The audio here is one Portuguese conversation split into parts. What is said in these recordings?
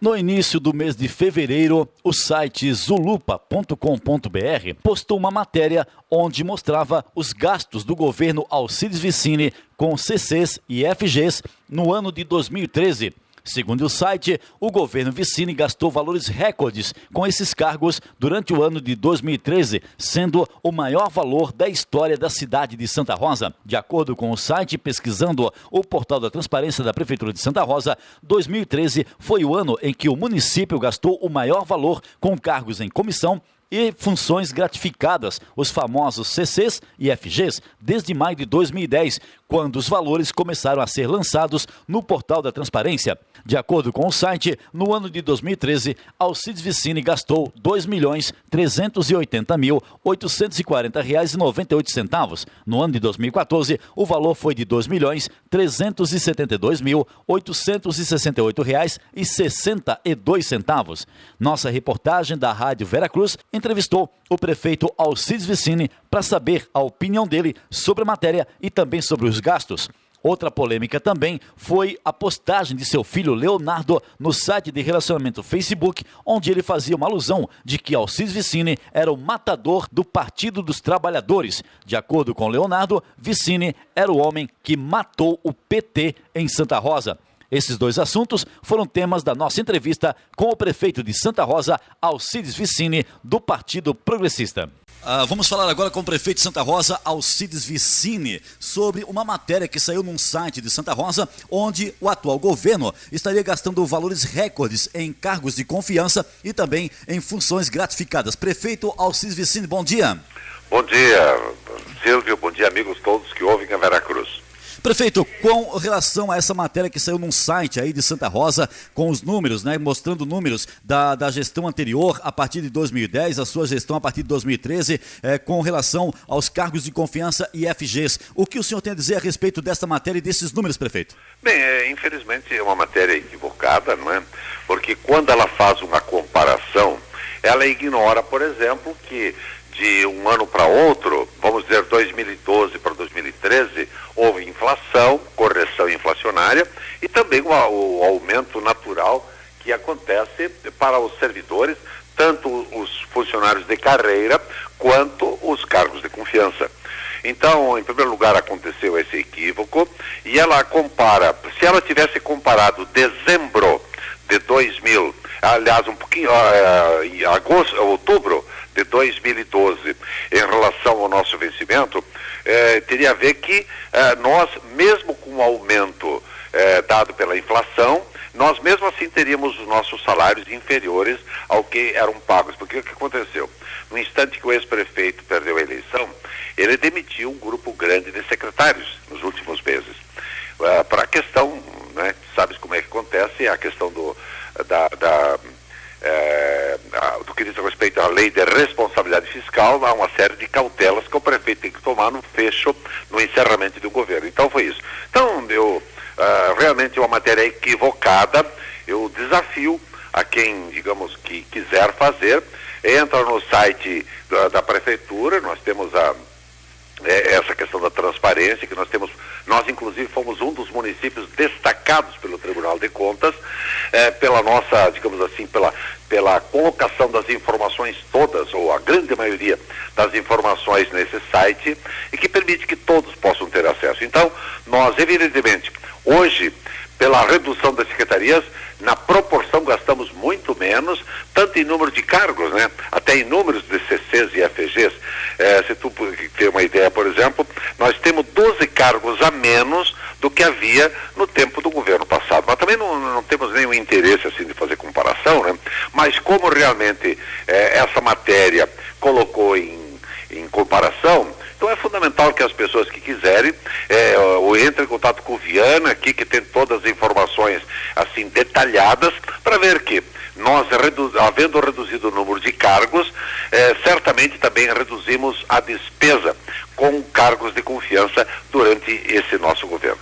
No início do mês de fevereiro, o site zulupa.com.br postou uma matéria onde mostrava os gastos do governo Alcides Vicini com CCs e FGs no ano de 2013. Segundo o site, o governo Vicini gastou valores recordes com esses cargos durante o ano de 2013, sendo o maior valor da história da cidade de Santa Rosa. De acordo com o site, pesquisando o portal da transparência da Prefeitura de Santa Rosa, 2013 foi o ano em que o município gastou o maior valor com cargos em comissão e funções gratificadas, os famosos CCs e FGs, desde maio de 2010, quando os valores começaram a ser lançados no portal da transparência. De acordo com o site, no ano de 2013, Alcides Vicini gastou R$ 2.380.840,98. No ano de 2014, o valor foi de R$ 2.372.868,62. Nossa reportagem da Rádio Veracruz entrevistou o prefeito Alcides Vicini para saber a opinião dele sobre a matéria e também sobre os gastos. Outra polêmica também foi a postagem de seu filho Leonardo no site de relacionamento Facebook, onde ele fazia uma alusão de que Alcides Vicini era o matador do Partido dos Trabalhadores. De acordo com Leonardo, Vicini era o homem que matou o PT em Santa Rosa. Esses dois assuntos foram temas da nossa entrevista com o prefeito de Santa Rosa, Alcides Vicini, do Partido Progressista. Vamos falar agora com o prefeito de Santa Rosa, Alcides Vicini, sobre uma matéria que saiu num site de Santa Rosa, onde o atual governo estaria gastando valores recordes em cargos de confiança e também em funções gratificadas. Prefeito Alcides Vicini, bom dia. Bom dia, Silvio, bom dia, amigos todos que ouvem a Veracruz. Prefeito, com relação a essa matéria que saiu num site aí de Santa Rosa, com os números, né, mostrando números da gestão anterior, a partir de 2010, a sua gestão a partir de 2013, com relação aos cargos de confiança e FGs. O que o senhor tem a dizer a respeito dessa matéria e desses números, prefeito? Bem, infelizmente é uma matéria equivocada, não é? Porque quando ela faz uma comparação, ela ignora, por exemplo, que de um ano para outro, vamos dizer 2012 para 2013, houve inflação, correção inflacionária e também o aumento natural que acontece para os servidores, tanto os funcionários de carreira quanto os cargos de confiança. Então, em primeiro lugar, aconteceu esse equívoco e ela compara, se ela tivesse comparado dezembro de 2000, aliás, um pouquinho, em outubro de 2012, em relação ao nosso vencimento, teria a ver que nós, mesmo com o aumento dado pela inflação, nós mesmo assim teríamos os nossos salários inferiores ao que eram pagos. Porque o que aconteceu? No instante que o ex-prefeito perdeu a eleição, ele demitiu um grupo grande de secretários nos últimos meses. Para a questão, né, sabes como é que acontece, a questão do que diz respeito à lei de responsabilidade fiscal, há uma série de cautelas que o prefeito tem que tomar no fecho, no encerramento do governo. Então foi isso. Então, realmente é uma matéria equivocada. Eu desafio a quem, digamos, que quiser fazer, entra no site da prefeitura, nós temos essa questão da transparência, que nós inclusive fomos um dos municípios destacados pelo Tribunal de Contas, pela nossa, digamos assim, pela colocação das informações todas, ou a grande maioria das informações nesse site, e que permite que todos possam ter acesso. Então, nós, evidentemente, hoje, pela redução das secretarias, na proporção gastamos muito menos, tanto em número de cargos, né? Até em números de CCs e FGs. Se tu ter uma ideia, por exemplo, nós temos 12 cargos a menos do que havia no tempo do governo passado. Mas também não temos nenhum interesse assim de fazer comparação, né? Mas como realmente essa matéria colocou em comparação, então é fundamental que as pessoas que quiserem entrem em contato com o Viana aqui, que tem todas as informações assim detalhadas, para ver que nós, havendo reduzido o número de cargos, certamente também reduzimos a despesa com cargos de confiança durante esse nosso governo.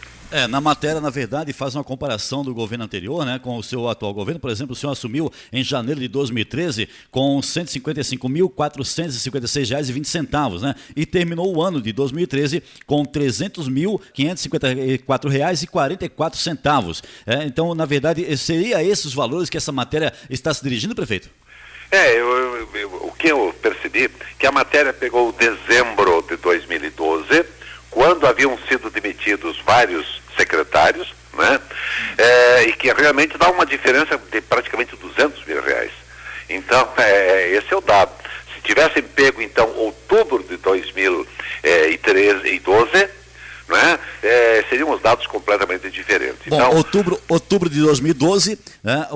Na matéria, na verdade, faz uma comparação do governo anterior, né, com o seu atual governo. Por exemplo, o senhor assumiu em janeiro de 2013 com R$ 155.456,20, né, e terminou o ano de 2013 com R$ 300.554,44. Então, na verdade, seria esses os valores que essa matéria está se dirigindo, prefeito? O que eu percebi, que a matéria pegou dezembro de 2012, quando haviam sido demitidos vários secretários, né? E que realmente dá uma diferença de praticamente R$200 mil. Então, esse é o dado. Se tivessem pego, então, outubro de 2012, né? Seriam os dados completamente diferentes. Bom, então, outubro de 2012, né,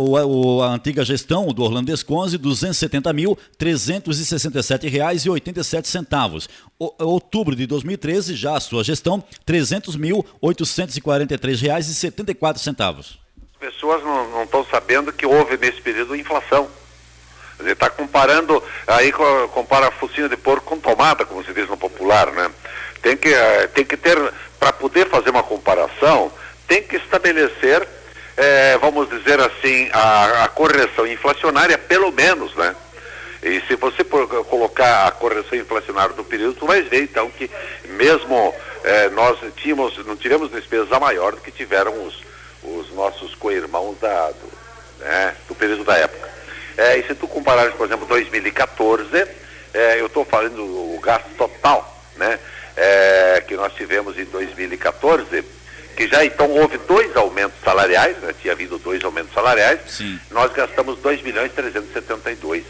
a antiga gestão do Orlando Desconze, R$ 270.367,87. Outubro de 2013, já a sua gestão, R$ 300.843,74. As pessoas não estão sabendo que houve nesse período inflação. Ele está comparando, aí compara focinho de porco com tomada, como se diz no popular, né? Tem que ter, para poder fazer uma comparação, tem que estabelecer, vamos dizer assim, a correção inflacionária, pelo menos, né? E se você colocar a correção inflacionária do período, tu vai ver, então, que mesmo nós não tivemos despesa maior do que tiveram os nossos co-irmãos do período da época. E se tu comparares, por exemplo, 2014, eu estou falando o gasto total, né? Que nós tivemos em 2014, que já então houve 2 aumentos salariais, né? Tinha havido 2 aumentos salariais. Sim. Nós gastamos 2.372,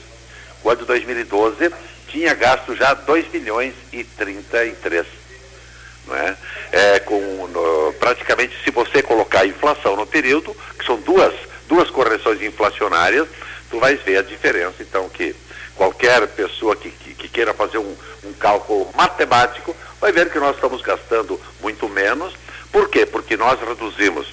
quando em 2012 tinha gasto já 2.033, não é? Praticamente, se você colocar a inflação no período, que são duas correções inflacionárias, tu vais ver a diferença, então, que qualquer pessoa que queira fazer um cálculo matemático vai ver que nós estamos gastando muito menos. Por quê? Porque nós reduzimos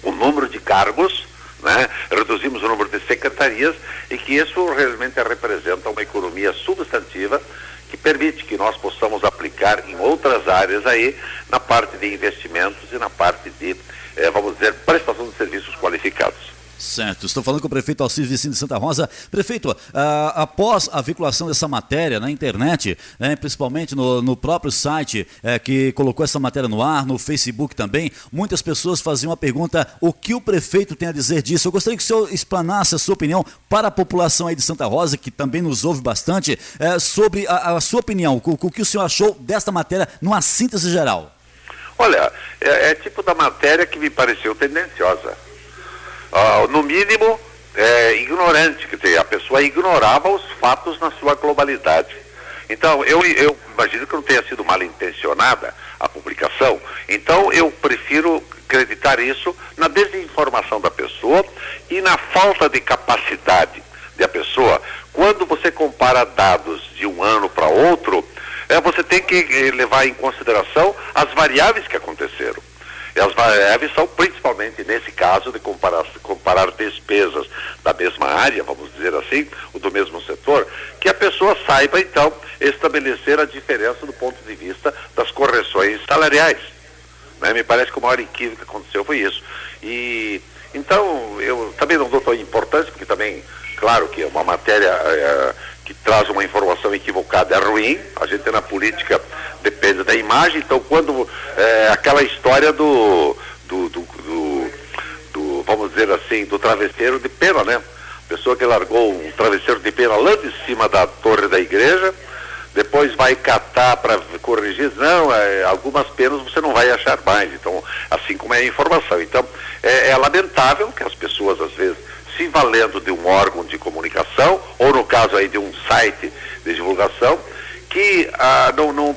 o número de cargos, né? Reduzimos o número de secretarias, e que isso realmente representa uma economia substantiva que permite que nós possamos aplicar em outras áreas aí, na parte de investimentos e na parte de, vamos dizer, prestação de serviços qualificados. Certo, estou falando com o prefeito Alcides Vicine de Santa Rosa. Prefeito, após a veiculação dessa matéria na internet, principalmente no próprio site que colocou essa matéria no ar, no Facebook também, muitas pessoas faziam a pergunta: o que o prefeito tem a dizer disso? Eu gostaria que o senhor explanasse a sua opinião para a população aí de Santa Rosa, que também nos ouve bastante, sobre a sua opinião, o que o senhor achou desta matéria numa síntese geral. Olha, é tipo da matéria que me pareceu tendenciosa. No mínimo, ignorante, quer dizer, a pessoa ignorava os fatos na sua globalidade. Então, eu imagino que não tenha sido mal intencionada a publicação, então eu prefiro acreditar isso na desinformação da pessoa e na falta de capacidade da pessoa. Quando você compara dados de um ano para outro, você tem que levar em consideração as variáveis que aconteceram. E as variáveis são principalmente, nesse caso, de comparar despesas da mesma área, vamos dizer assim, ou do mesmo setor, que a pessoa saiba, então, estabelecer a diferença do ponto de vista das correções salariais. Né? Me parece que o maior equívoco que aconteceu foi isso. E, então, eu também não dou tão importância, porque também, claro que é uma matéria que traz uma informação equivocada é ruim. A gente na política depende da imagem. Então, quando aquela história do vamos dizer assim, do travesseiro de pena, né? Pessoa que largou um travesseiro de pena lá de cima da torre da igreja, depois vai catar para corrigir. Não, algumas penas você não vai achar mais. Então, assim como é a informação. Então, é lamentável que as pessoas, às vezes, se valendo de um órgão de comunicação, ou no caso aí de um site de divulgação, que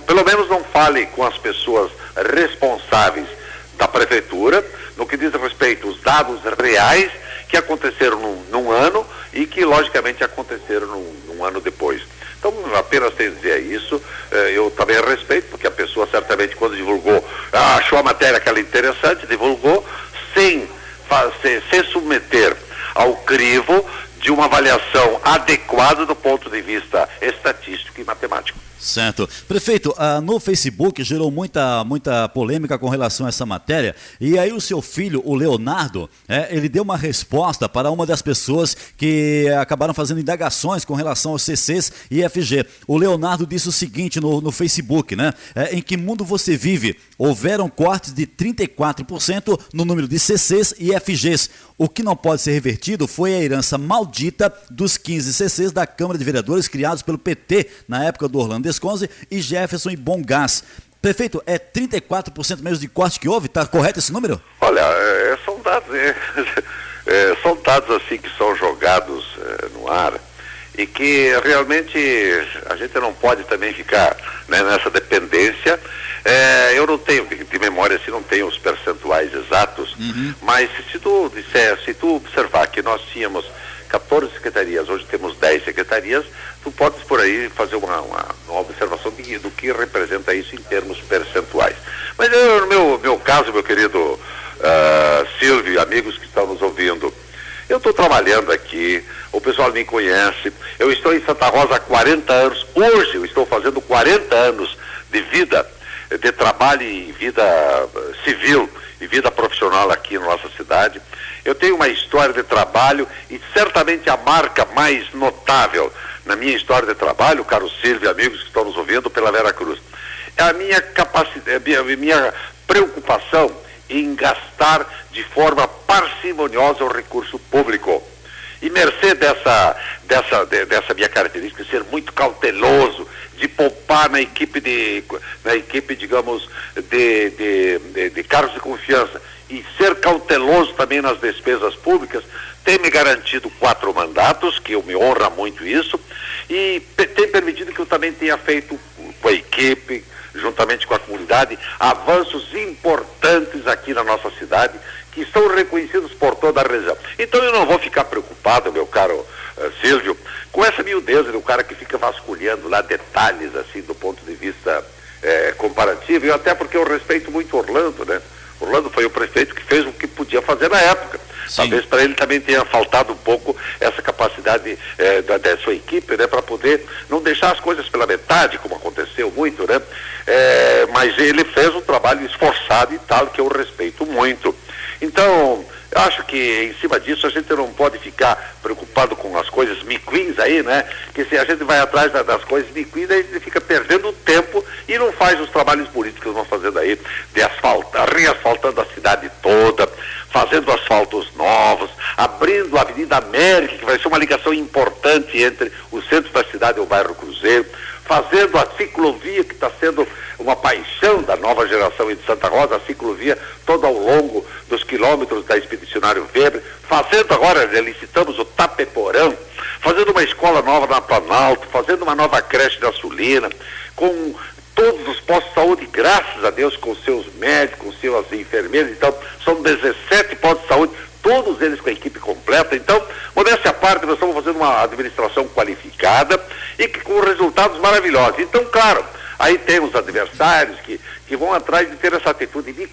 pelo menos não fale com as pessoas responsáveis da prefeitura, no que diz respeito aos dados reais que aconteceram num ano e que logicamente aconteceram num ano depois. Então, apenas tenho a dizer isso. Eu também respeito, porque a pessoa certamente, quando divulgou, achou a matéria aquela interessante, divulgou sem submeter ao crivo de uma avaliação adequada do ponto de vista estatístico e matemático. Certo. Prefeito, no Facebook gerou muita polêmica com relação a essa matéria, e aí o seu filho, o Leonardo, ele deu uma resposta para uma das pessoas que acabaram fazendo indagações com relação aos CCs e FG. O Leonardo disse o seguinte no Facebook, né? Em que mundo você vive? Houveram cortes de 34% no número de CCs e FGs. O que não pode ser revertido foi a herança maldita dos 15 CCs da Câmara de Vereadores criados pelo PT na época do Orlando Desconze e Jefferson e Bom Gás. Prefeito, é 34% mesmo de corte que houve? Está correto esse número? Olha, são dados, são dados assim que são jogados no ar e que realmente a gente não pode também ficar, né, nessa dependência. Eu não tenho, de memória, assim, não tenho os percentuais exatos, mas se tu observar que nós tínhamos 14 secretarias, hoje temos 10 secretarias, tu podes por aí fazer uma observação do que representa isso em termos percentuais. Mas no meu caso, meu querido Silvio, amigos que estão nos ouvindo, eu estou trabalhando aqui, o pessoal me conhece, eu estou em Santa Rosa há 40 anos, hoje eu estou fazendo 40 anos de vida, de trabalho e vida civil e vida profissional aqui na nossa cidade. Eu tenho uma história de trabalho e certamente a marca mais notável na minha história de trabalho, caro Silvio e amigos que estão nos ouvindo, pela Vera Cruz, é a minha capacidade, a minha preocupação em gastar de forma parcimoniosa o recurso público. E mercê dessa minha característica, ser muito cauteloso, de poupar na equipe, digamos, de cargos de confiança, e ser cauteloso também nas despesas públicas, tem me garantido 4 mandatos, que eu me honra muito isso, e tem permitido que eu também tenha feito com a equipe, juntamente com a comunidade, avanços importantes aqui na nossa cidade, que são reconhecidos por toda a região. Então eu não vou ficar preocupado, meu caro Silvio, com essa miudeza do cara que fica vasculhando lá detalhes, assim, do ponto de vista comparativo, e até porque eu respeito muito Orlando, né? Orlando foi o prefeito que fez o que podia fazer na época. Sim. Talvez para ele também tenha faltado um pouco essa capacidade da sua equipe, né, para poder não deixar as coisas pela metade, como aconteceu muito, né? Mas ele fez um trabalho esforçado e tal, que eu respeito muito. Então, eu acho que em cima disso a gente não pode ficar preocupado com as coisas miquins aí, né? Que se a gente vai atrás das coisas miquins, a gente fica perdendo tempo e não faz os trabalhos bonitos que nós vamos fazendo aí, de reasfaltando a cidade toda, fazendo asfaltos novos, abrindo a Avenida América, que vai ser uma ligação importante entre o centro da cidade e o bairro Cruzeiro, fazendo a ciclovia, que está sendo uma paixão da nova geração de Santa Rosa, a ciclovia toda ao longo dos quilômetros da Expedicionário Weber, fazendo agora, licitamos o Tapeporão, fazendo uma escola nova na Planalto, fazendo uma nova creche na Sulina, com todos os postos de saúde, graças a Deus, com seus médicos, com seus enfermeiros. Então, são 17 postos de saúde, todos eles com a equipe completa. Então, modéstia à parte, nós estamos fazendo uma administração qualificada e que com resultados maravilhosos. Então, claro, aí tem os adversários que vão atrás de ter essa atitude de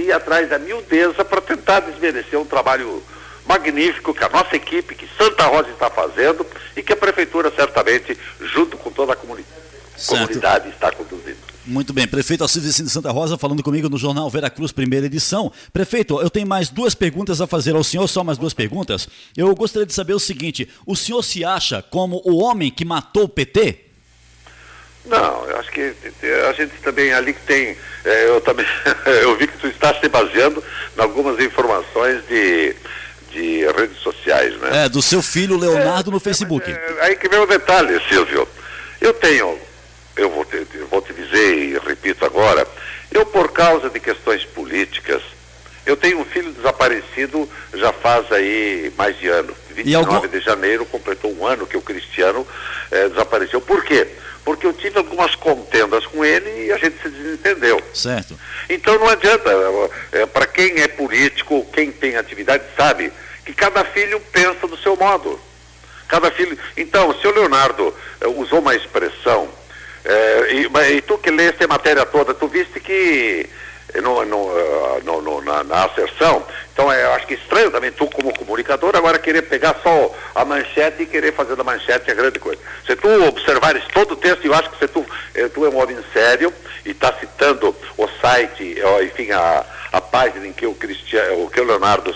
ir atrás da miudeza para tentar desmerecer um trabalho magnífico que a nossa equipe, que Santa Rosa está fazendo e que a Prefeitura certamente, junto com toda a comunidade, está conduzindo. Muito bem, prefeito Alcides Vicine de Santa Rosa falando comigo no Jornal Vera Cruz, primeira edição. Prefeito, eu tenho mais 2 perguntas a fazer ao senhor, só mais 2 perguntas. Eu gostaria de saber o seguinte, o senhor se acha como o homem que matou o PT? Não, eu acho que a gente também ali que tem, eu vi que tu está se baseando em algumas informações de redes sociais, né? Do seu filho Leonardo no Facebook. Aí que vem o detalhe, Silvio. Eu vou te dizer e repito agora, eu por causa de questões políticas, eu tenho um filho desaparecido já faz aí mais de ano. 29 de janeiro completou 1 ano que o Cristiano desapareceu. Por quê? Porque eu tive algumas contendas com ele e a gente se desentendeu. Certo. Então não adianta, para quem é político, quem tem atividade, sabe que cada filho pensa do seu modo. Cada filho. Então, se o Leonardo usou uma expressão, e tu que leste a matéria toda, tu viste que na asserção. Então eu acho que é estranho também tu como comunicador agora querer pegar só a manchete e querer fazer da manchete a grande coisa. Se tu observares todo o texto, eu acho que tu é um homem sério e está citando o site, enfim, a página em que o Leonardo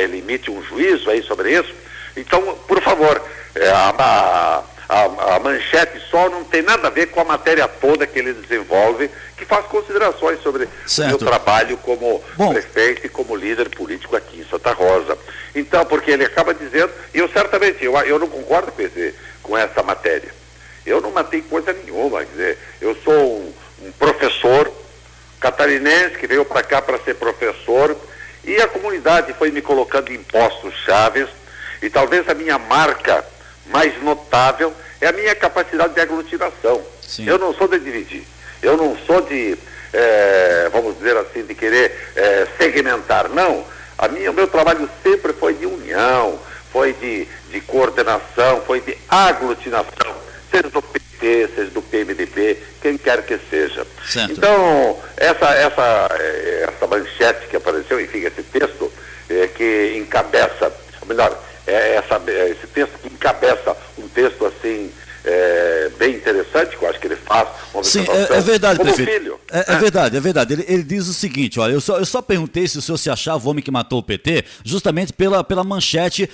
ele emite um juízo aí sobre isso. Então, por favor, a manchete só não tem nada a ver com a matéria toda que ele desenvolve, que faz considerações sobre o meu trabalho como prefeito e como líder político aqui em Santa Rosa. Então, porque ele acaba dizendo, e eu certamente, eu não concordo com essa matéria. Eu não matei coisa nenhuma, quer dizer, eu sou um professor catarinense que veio para cá para ser professor, e a comunidade foi me colocando em postos chaves, e talvez a minha marca mais notável é a minha capacidade de aglutinação. Sim. Eu não sou de dividir, eu não sou de, vamos dizer assim, de querer segmentar, não. O meu trabalho sempre foi de união, foi de coordenação, foi de aglutinação, seja do PT, seja do PMDB, quem quer que seja. Certo. Então, essa manchete que apareceu, enfim, esse texto que encabeça, ou melhor, esse texto que encabeça um texto assim bem interessante, que eu acho que ele faz uma observação. É verdade, como prefeito. Filho. É verdade, é verdade. Ele diz o seguinte, olha, eu só perguntei se o senhor se achava o homem que matou o PT, justamente pela manchete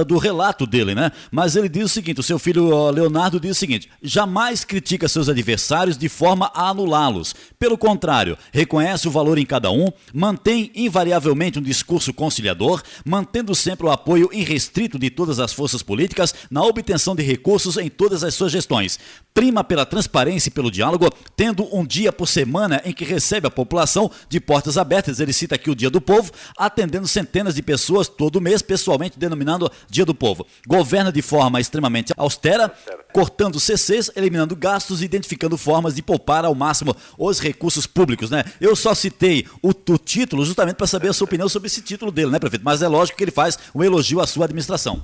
do relato dele, né? Mas ele diz o seguinte, o seu filho Leonardo diz o seguinte: jamais critica seus adversários de forma a anulá-los. Pelo contrário, reconhece o valor em cada um, mantém invariavelmente um discurso conciliador, mantendo sempre o apoio irrestrito de todas as forças políticas na obtenção de recursos em todas as suas gestões. Prima pela transparência e pelo diálogo, tendo um dia por semana em que recebe a população de portas abertas. Ele cita aqui o Dia do Povo, atendendo centenas de pessoas todo mês, pessoalmente denominando Dia do Povo. Governa de forma extremamente austera, cortando CCs, eliminando gastos e identificando formas de poupar ao máximo os recursos públicos, né? Eu só citei o título justamente para saber a sua opinião sobre esse título dele, né, prefeito? Mas é lógico que ele faz um elogio à sua administração.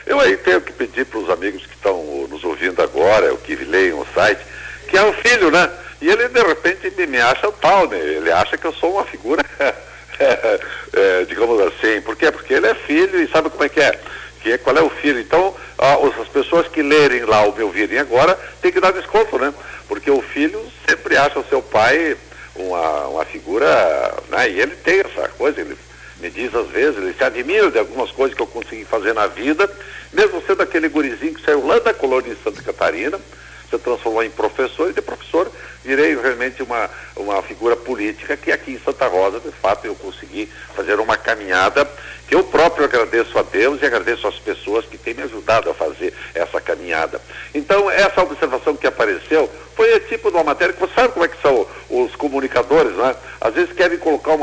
Eu aí tenho que pedir para os amigos que estão nos ouvindo agora, o que leiam o site, que é o filho, né? E ele, de repente, me acha tal, né? Ele acha que eu sou uma figura, digamos assim. Por quê? Porque ele é filho e sabe como é que é? Qual é o filho? Então, as pessoas que lerem lá ou me ouvirem agora, tem que dar desconto, né? Porque o filho sempre acha o seu pai uma figura, né? E ele tem essa coisa, ele me diz às vezes, ele se admira de algumas coisas que eu consegui fazer na vida, mesmo sendo aquele gurizinho que saiu lá da colônia de Santa Catarina, se transformou em professor, e de professor virei realmente uma figura política que aqui em Santa Rosa, de fato, eu consegui fazer uma caminhada que eu próprio agradeço a Deus e agradeço às pessoas que têm me ajudado a fazer essa caminhada. Então, essa observação que apareceu foi o tipo de uma matéria que você sabe como é que são os comunicadores, né? Às vezes querem colocar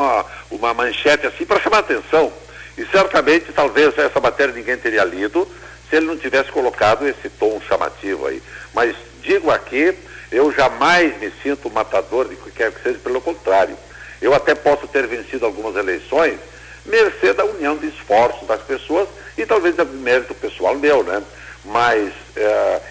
uma manchete assim para chamar atenção. E certamente, talvez, essa matéria ninguém teria lido se ele não tivesse colocado esse tom chamativo aí. Mas digo aqui, eu jamais me sinto matador de quem quer que seja, pelo contrário. Eu até posso ter vencido algumas eleições, mercê da união de esforços das pessoas e talvez do mérito pessoal meu, né? Mas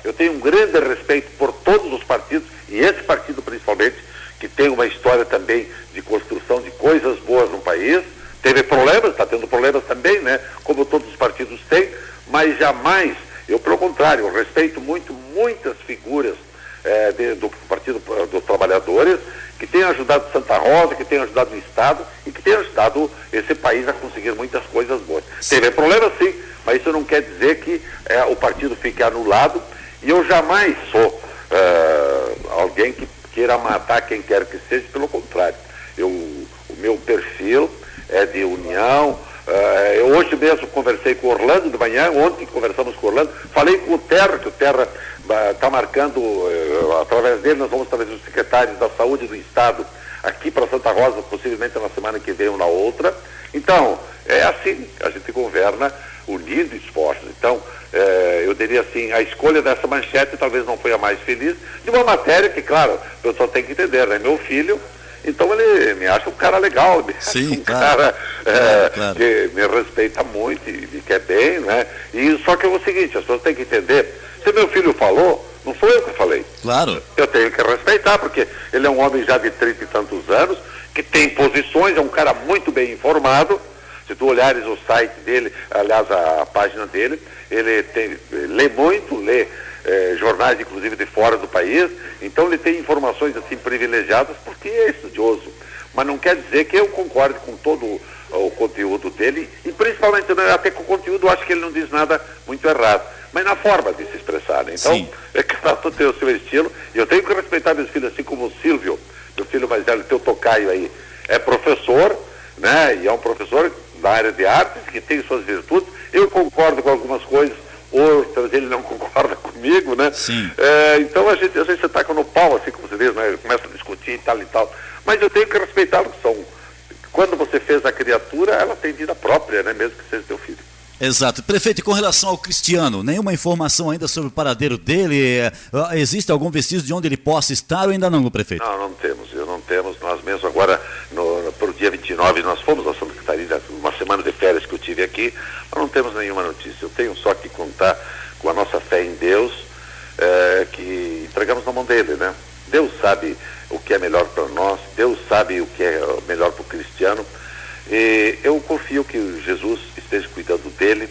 eu tenho um grande respeito por todos os partidos, e esse partido principalmente, que tem uma história também de construção de coisas boas no país. Teve problemas, está tendo problemas também, né? Como todos os partidos têm, mas jamais, eu pelo contrário, eu respeito muitas figuras do Partido dos Trabalhadores, que tem ajudado Santa Rosa, que tem ajudado o Estado e que tem ajudado esse país a conseguir muitas coisas boas. Teve problemas sim, mas isso não quer dizer que o partido fique anulado, e eu jamais sou alguém que queira matar quem quer que seja, pelo contrário. O meu perfil é de união. Eu hoje mesmo conversei com o Orlando de manhã, ontem conversamos com o Orlando, falei com o Terra, que o Terra está marcando, através dele nós vamos trazer os secretários da Saúde do Estado aqui para Santa Rosa, possivelmente na semana que vem ou na outra. Então, é assim, a gente governa unindo esforços. Então, eu diria assim, a escolha dessa manchete talvez não foi a mais feliz, de uma matéria que, claro, o pessoal tem que entender, né? Meu filho, então ele me acha um cara legal, me acha um cara claro. Que me respeita muito e me quer bem, né? E só que é o seguinte, as pessoas têm que entender, se meu filho falou, Não foi eu que falei. Claro. Eu tenho que respeitar, porque ele é um homem já de 30 e tantos anos, que tem posições, é um cara muito bem informado. Se tu olhares o site dele, aliás, a página dele, ele lê muito, lê jornais, inclusive, de fora do país. Então, ele tem informações, assim, privilegiadas, porque é estudioso. Mas não quer dizer que eu concorde com todo o conteúdo dele, e principalmente, até com o conteúdo, eu acho que ele não diz nada muito errado, mas na forma de se expressar, né? Então, é que cada um tem o seu estilo, e eu tenho que respeitar meus filhos, assim como o Silvio, meu filho mais velho, teu tocaio aí, é professor, né? E é um professor da área de artes, que tem suas virtudes. Eu concordo com algumas coisas, outras ele não concorda comigo, né? Sim. Então a gente, às vezes, você taca no pau, assim como você diz, né? Começa a discutir e tal, mas eu tenho que respeitar o que são. Quando você fez a criatura, ela tem vida própria, né? Mesmo que seja teu filho. Exato. Prefeito, e com relação ao Cristiano, nenhuma informação ainda sobre o paradeiro dele? Existe algum vestígio de onde ele possa estar ou ainda não, prefeito? Não, não temos. Nós mesmos agora, para o dia 29, nós fomos a Santa Catarina, uma semana de férias que eu tive aqui, mas não temos nenhuma notícia. Eu tenho só que contar com a nossa fé em Deus, que entregamos na mão dele, né? Deus sabe o que é melhor para nós, Deus sabe o que é melhor para o Cristiano. E eu confio que Jesus esteja cuidando dele,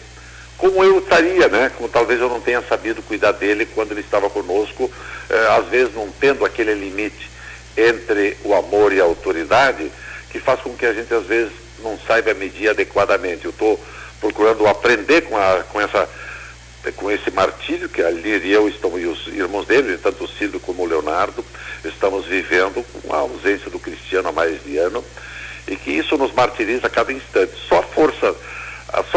como eu estaria, né? Como talvez eu não tenha sabido cuidar dele quando ele estava conosco, às vezes não tendo aquele limite entre o amor e a autoridade, que faz com que a gente às vezes não saiba medir adequadamente. Eu estou procurando aprender com esse martírio que ali eu e os irmãos dele, tanto o Cílio como o Leonardo, estamos vivendo com a ausência do Cristiano há mais de ano, e que isso nos martiriza a cada instante. Só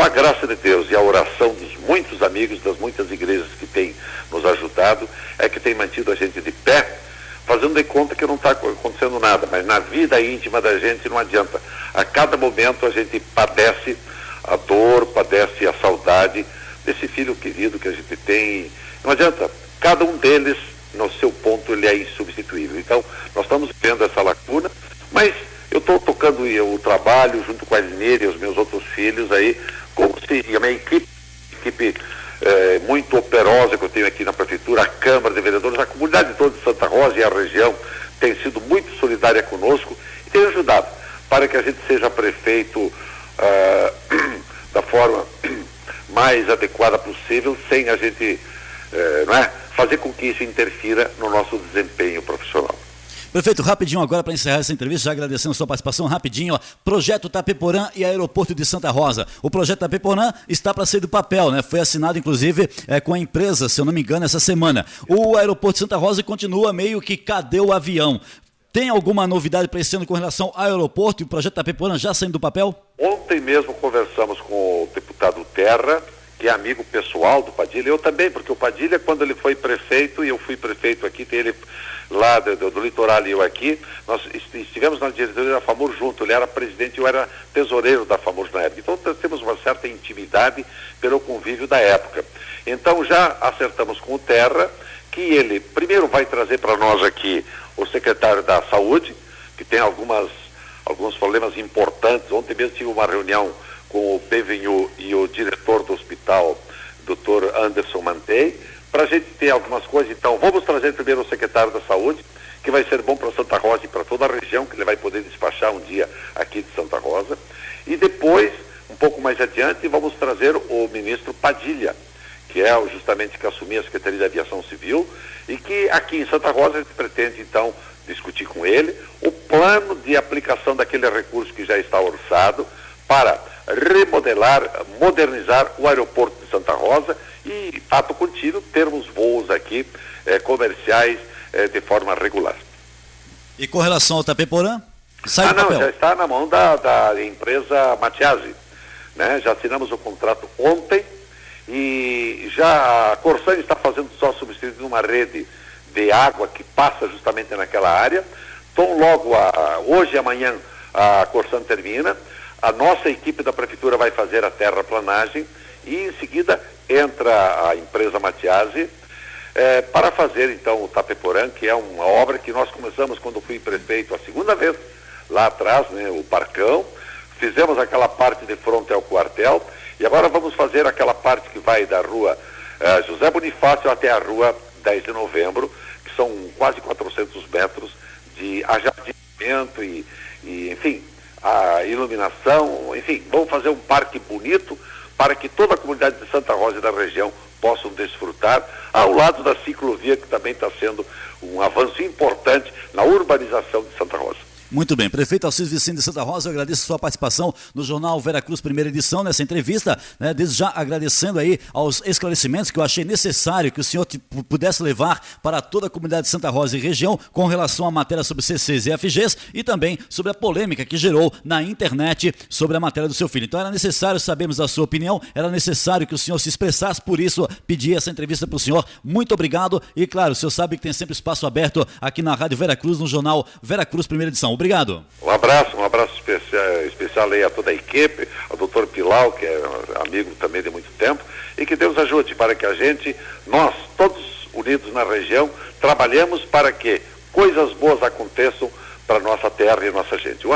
a graça de Deus e a oração dos muitos amigos, das muitas igrejas que têm nos ajudado, é que tem mantido a gente de pé, fazendo de conta que não está acontecendo nada, mas na vida íntima da gente não adianta. A cada momento a gente padece a dor, padece a saudade desse filho querido que a gente tem. Não adianta, cada um deles, no seu ponto, ele é insubstituível. Então, nós estamos vendo essa lacuna, mas eu estou tocando o trabalho junto com a Elineira e os meus outros filhos aí, como se a minha equipe muito operosa que eu tenho aqui na Prefeitura, a Câmara de Vereadores, a comunidade toda de Santa Rosa e a região tem sido muito solidária conosco e tem ajudado para que a gente seja prefeito da forma mais adequada possível, sem a gente fazer com que isso interfira no nosso desempenho profissional. Prefeito, rapidinho agora para encerrar essa entrevista, já agradecendo a sua participação, rapidinho, Projeto Tapeporã e Aeroporto de Santa Rosa. O Projeto Tapeporã está para sair do papel, né? Foi assinado, inclusive, com a empresa, se eu não me engano, essa semana. O Aeroporto de Santa Rosa continua meio que cadê o avião? Tem alguma novidade para esse ano com relação ao aeroporto e o Projeto Tapeporã já saindo do papel? Ontem mesmo conversamos com o deputado Terra, que é amigo pessoal do Padilha, eu também, porque o Padilha, quando ele foi prefeito, e eu fui prefeito aqui, tem ele lá do litoral e eu aqui, nós estivemos na diretoria da FAMUR junto, ele era presidente e eu era tesoureiro da FAMUR na época, então nós temos uma certa intimidade pelo convívio da época. Então já acertamos com o Terra, que ele primeiro vai trazer para nós aqui o secretário da Saúde, que tem alguns problemas importantes. Ontem mesmo tive uma reunião com o Bevenhu e o diretor do hospital, Dr. Anderson Mantei, para a gente ter algumas coisas. Então, vamos trazer primeiro o secretário da Saúde, que vai ser bom para Santa Rosa e para toda a região, que ele vai poder despachar um dia aqui de Santa Rosa. E depois, um pouco mais adiante, vamos trazer o ministro Padilha, que é justamente que assumia a Secretaria de Aviação Civil, e que aqui em Santa Rosa a gente pretende, então, discutir com ele o plano de aplicação daquele recurso que já está orçado para remodelar, modernizar o aeroporto de Santa Rosa e, ato contínuo, termos voos aqui comerciais de forma regular. E com relação ao Tapeporã? Sai do papel? Já está na mão da empresa Matiasi, né? Já assinamos o contrato ontem e já a Corsan está fazendo só substituindo uma rede de água que passa justamente naquela área. Então logo hoje e amanhã a Corsan termina, a nossa equipe da Prefeitura vai fazer a terraplanagem e em seguida entra a empresa Matiasi para fazer então o Tapeporã, que é uma obra que nós começamos quando fui prefeito a segunda vez, lá atrás, né, o Parcão, fizemos aquela parte de fronte ao quartel e agora vamos fazer aquela parte que vai da rua José Bonifácio até a rua 10 de novembro, que são quase 400 metros de ajardinamento e enfim, a iluminação, enfim, vamos fazer um parque bonito para que toda a comunidade de Santa Rosa e da região possam desfrutar, ao lado da ciclovia, que também está sendo um avanço importante na urbanização de Santa Rosa. Muito bem, prefeito Alcides Vicine de Santa Rosa, eu agradeço a sua participação no Jornal Veracruz, primeira edição, nessa entrevista, né, desde já agradecendo aí aos esclarecimentos que eu achei necessário que o senhor pudesse levar para toda a comunidade de Santa Rosa e região com relação à matéria sobre CCs e FGs e também sobre a polêmica que gerou na internet sobre a matéria do seu filho. Então era necessário sabermos a sua opinião, era necessário que o senhor se expressasse, por isso pedi essa entrevista para o senhor. Muito obrigado e claro, o senhor sabe que tem sempre espaço aberto aqui na Rádio Veracruz, no Jornal Veracruz, primeira edição. Obrigado. Um abraço especial aí a toda a equipe, ao doutor Pilau, que é amigo também de muito tempo, e que Deus ajude para que a gente, nós, todos unidos na região, trabalhemos para que coisas boas aconteçam para a nossa terra e nossa gente.